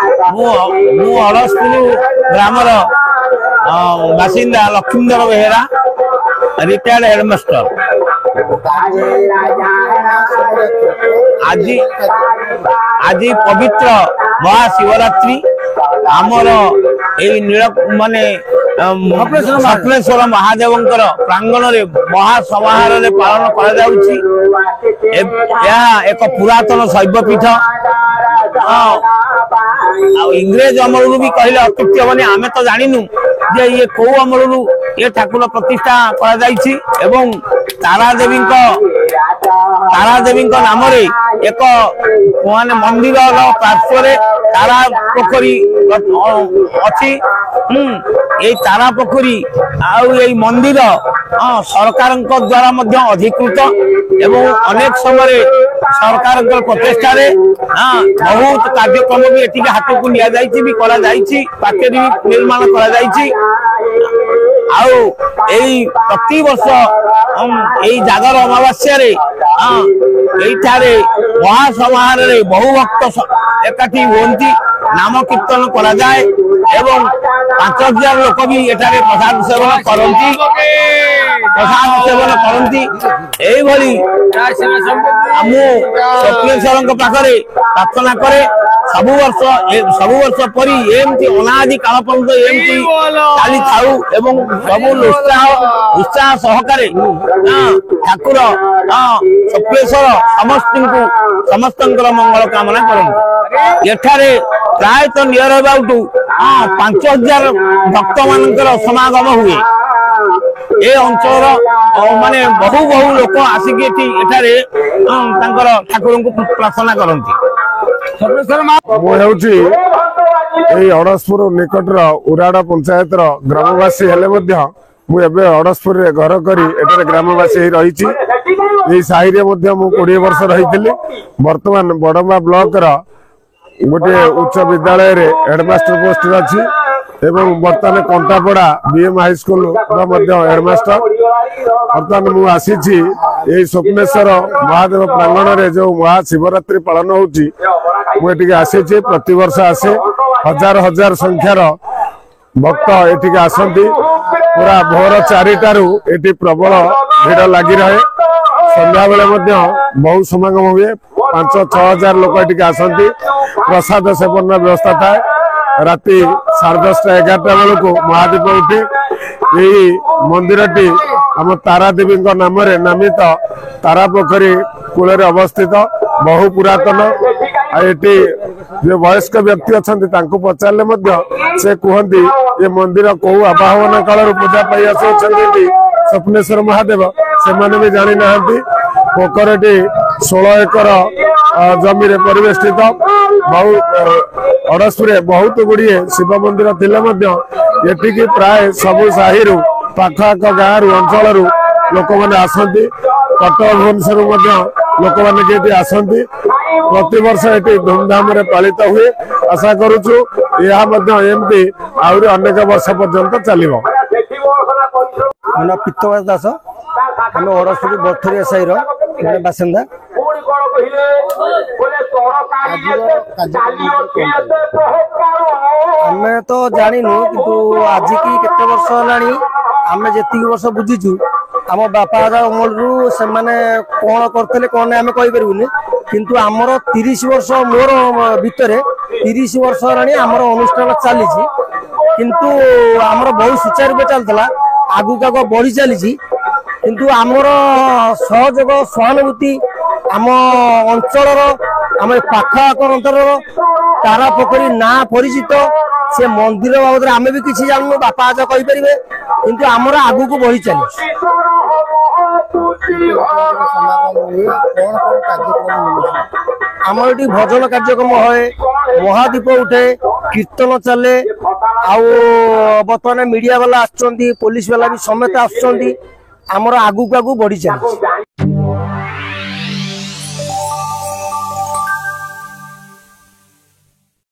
मु अड़सपुर ग्रामर बासिंदा Lakshmidhar Behera retired headmaster. आज आज पवित्र महाशिवरात्रि आमर नील माने सप्लेश्वर महादेव प्रांगण में महासमाहार पालन कर एक पुरातन शैवपीठ। इंग्रेज अमल भी कहले अत्युक्ति हेनी। आमे तो जानिनु जे ये कौ अमल ये ठाकुर प्रतिष्ठा करा एवं तारादेवी नाम एक माने मंदिर पार्श्व तारा पोखरी अच्छी। ये तारा पोखरी आई मंदिर सरकार द्वारा अधिकृत एवं अनेक समय सरकार प्रचेषा बहुत कार्यक्रम भी ये हाथ को नि पाचेरी भी निर्माण कर प्रति वर्ष जागर अमावास्या महासमाहार बहु भक्त एकाठी होती नाम कीर्तन करा जाए एवं 5000 लोक भी एठारे प्रसाद सेवन करती स्वप्नेश्वर पाखे प्रार्थना करे सबु वर्ष परी एमती अनादि काल पर्यंत एमती चली थाऊ एवं सब उत्साह सहकारे ठाकुर स्वप्नेश्वर समस्त मंगल कामना करते। एठारे प्रायतः नियर अबाउट 5000 भक्त मानकर समागम हुए। ए अंचल माने बहु लोक आसिक ठाकुर को प्रार्थना करती। अड़सपुर निकटर उराड़ा पंचायत ग्रामवासी हेले अड़सपुर घर करी ग्रामवासी रही साहि 20 वर्ष रही। बर्तमान बड़मा ब्लॉक गोटे उच्च विद्यालय रे हेडमास्टर पोस्ट अच्छी एवं बर्तमान कंटापड़ा बीएम हाई स्कूल हेडमास्टर। बर्तमान मुझे स्वप्नेश्वर महादेव प्रांगण में जो महाशिवरात्रि पालन होती मुझे प्रति वर्ष आसे हजार हजार संख्यार भक्त एटिके आसती। पूरा भोर 4टारू ये प्रबल भिड़ लगी रहे। संध्या बेले बहु समागम हुए। 5-6 लोक ये आसती। प्रसाद सेवन व्यवस्था थाए। राति 10:30-11टा बेलू महादीप उठे। यही मंदिर टी आम तारादेवी नाम नामित तारा पोखरी कूल अवस्थित बहु पुरातन। ये जो वयस्क व्यक्ति अच्छा पचारे से कहती ये मंदिर कौ आवाहन काल पूजा पाई आसुँच स्वप्नेश्वर महादेव से भी जानी ना। पोखरटी 16 एकर जमी परिवेष्टित। बहु अड़सपुर बहुत गुड़िए शिव मंदिर ये प्राय सबु साहि पाखआख गाँव अंचल लोक मैंने आसती। कटक भुवनेश्वर लोक मैंने आसती। प्रति वर्ष ये धूमधाम पालित हुए। आशा करुचु एमती आहरी अनेक वर्ष पर्यंत चलो। पित्तवास दास आम अड़सपुर बर्थरी साई बासिंदा। आम तो जानु कि आज की केते वर्ष है आम जी वर्ष बुझीचु आम बापा अमल से कौन करते कौन आम कहीपरूनी किंतु आमर 30 वर्ष मोर भितर 30 वर्ष है आमर अनुष्ठान चली किंतु आमर बहुत सुचारू चलता आगु आग बढ़ी चली किंतु आमर सहयोग सहानुभूति आम अंचल आम पाखआख अंचल तारा पोखरी ना परिचित से मंदिर बाबद आम भी किसी जानू बापा आज कहीपर किंतु आमर आगु को बढ़ी चली। आमर ये भजन कार्यक्रम है महादीप उठे कीर्तन चले बर्तमान मीडिया वाला आसुच्च पुलिस वाला भी समेत आसुच्च आमर आगु को आगु बढ़ी चली।